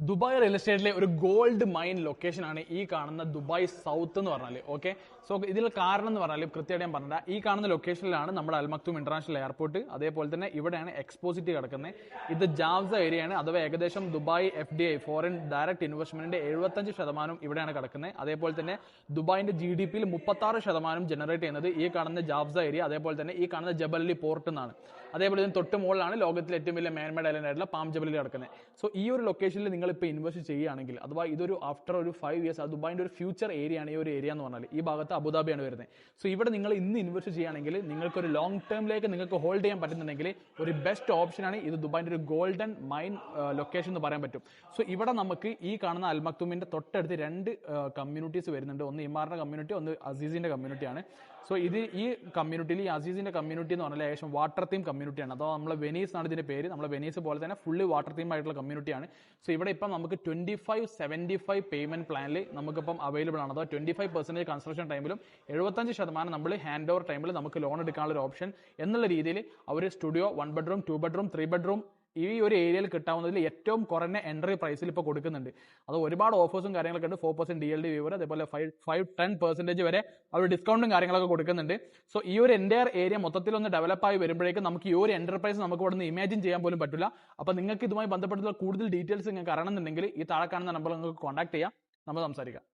Dubai real എസ്റ്റേറ്റിലെ ഒരു gold mine location ആണ് ഈ കാണുന്ന ദുബായ് സൗത്ത് എന്ന് പറഞ്ഞാൽ. ഓക്കെ, സോ ഇതിൽ കാരണം എന്ന് പറഞ്ഞാൽ കൃത്യമായിട്ട് ഞാൻ പറഞ്ഞ ഈ കാണുന്ന ലൊക്കേഷനിലാണ് നമ്മുടെ അൽ മക്തൂം ഇന്റർനാഷണൽ എയർപോർട്ട്. അതേപോലെ തന്നെ ഇവിടെയാണ് എക്സ്പോസിറ്റ് കിടക്കുന്നത്. ഇത് ജാവ്സ ഏരിയ ആണ്, അഥവാ ഏകദേശം ദുബായ് FDI ഫോറിൻ ഡയറക്ട് ഇൻവെസ്റ്റ്മെന്റിന്റെ 75% ഇവിടെയാണ് കിടക്കുന്നത്. അതേപോലെ തന്നെ ദുബായിന്റെ GDP-യിൽ 36% ജനറേറ്റ് ചെയ്യുന്നത് ഈ കാണുന്ന ജാവ്സ ഏരിയ, അതേപോലെ തന്നെ ഈ കാണുന്ന ജബലി പോർട്ട് എന്നാണ്. അതേപോലെ തന്നെ തൊട്ട് മുകളിലാണ് ലോകത്തിലെ ഏറ്റവും വലിയ മാൻമേഡ് ഐലൻഡ് ആയിട്ടുള്ള പാം ജബലിൽ കിടക്കുന്നത്. സോ ഈ ഒരു ലൊക്കേഷനിൽ നിങ്ങൾ ഇപ്പോൾ ഇൻവെസ്റ്റ് ചെയ്യുകയാണെങ്കിൽ, അഥവാ ഇതൊരു ആഫ്റ്റർ ഒരു 5 years ദുബായിന്റെ ഒരു ഫ്യൂച്ചർ ഏരിയ ആണ് ഈ ഒരു ഏരിയ എന്ന് പറഞ്ഞാൽ. ഈ ഭാഗത്ത് അബുദാബിയാണ് വരുന്നത്. സോ ഇവിടെ നിങ്ങൾ ഇന്ന് ഇൻവെസ്റ്റ് ചെയ്യുകയാണെങ്കിൽ നിങ്ങൾക്ക് ഒരു ലോങ് ടേമിലേക്ക് നിങ്ങൾക്ക് ഹോൾഡ് ചെയ്യാൻ പറ്റുന്നുണ്ടെങ്കിൽ ഒരു ബെസ്റ്റ് ഓപ്ഷനാണ് ഇത്. ദുബായിന്റെ ഒരു ഗോൾഡൻ മൈൻ ലൊക്കേഷൻ എന്ന് പറയാൻ പറ്റും. സോ ഇവിടെ നമുക്ക് ഈ കാണുന്ന അൽ മക്തൂമിന്റെ തൊട്ടടുത്ത് 2 കമ്മ്യൂണിറ്റീസ് വരുന്നുണ്ട്. ഒന്ന് ഇമാറിന്റെ കമ്മ്യൂണിറ്റി, ഒന്ന് അസീസിന്റെ കമ്മ്യൂണിറ്റിയാണ്. സോ ഇത് ഈ കമ്മ്യൂണിറ്റിയിൽ ഈ അസീസിന്റെ കമ്മ്യൂണിറ്റി എന്ന് പറഞ്ഞാൽ ഏകദേശം വാട്ടർ തീം കമ്മ്യൂണിറ്റിയാണ്. അഥവാ നമ്മളെ വെനീസ് എന്നാണ് ഇതിന്റെ പേര്. നമ്മളെ വെനീസ് പോലെ തന്നെ ഫുള്ളി വാട്ടർ തീം ആയിട്ടുള്ള കമ്മ്യൂണിറ്റിയാണ്. സോ ഇവിടെ ഇപ്പം നമുക്ക് 25/75 പേയ്മെന്റ് പ്ലാനിൽ നമുക്കിപ്പം അവൈലബിൾ ആണ്. അഥവാ 25% കൺസ്ട്രക്ഷൻ ടൈമിലും 75% നമ്മൾ ഹാൻഡ് ഓവർ ടൈമിൽ നമുക്ക് ലോൺ എടുക്കാനുള്ള ഒരു ഓപ്ഷൻ എന്നുള്ള രീതിയിൽ അവർ സ്റ്റുഡിയോ 1 bedroom 2 bedroom 3 bedroom ഈ ഒരു ഏരിയയിൽ കിട്ടാവുന്നതിൽ ഏറ്റവും കുറഞ്ഞ എൻട്രി പ്രൈസിൽ ഇപ്പോൾ കൊടുക്കുന്നുണ്ട്. അത് ഒരുപാട് ഓഫേഴ്സും കാര്യങ്ങളൊക്കെ ഉണ്ട്. 4% DLD വേവർ, അതേപോലെ 5-10% വരെ അവർ ഡിസ്കൗണ്ടും കാര്യങ്ങളൊക്കെ കൊടുക്കുന്നുണ്ട്. സോ ഈ ഒരു എൻ്റയർ ഏരിയ മൊത്തത്തിൽ ഒന്ന് ഡെവലപ്പായി വരുമ്പോഴേക്കും നമുക്ക് ഈ ഒരു എന്റർപ്രൈസ് നമുക്ക് ഇവിടെ നിന്ന് ഇമാജിൻ ചെയ്യാൻ പോലും പറ്റില്ല. അപ്പോൾ നിങ്ങൾക്ക് ഇതുമായി ബന്ധപ്പെട്ടുള്ള കൂടുതൽ ഡീറ്റെയിൽസ് നിങ്ങൾക്ക് അറിയണമെന്നുണ്ടെങ്കിൽ ഈ താഴെ കാണുന്ന നമ്പർ നിങ്ങൾക്ക് കോൺടാക്ട് ചെയ്യാം, നമ്മൾ സംസാരിക്കാം.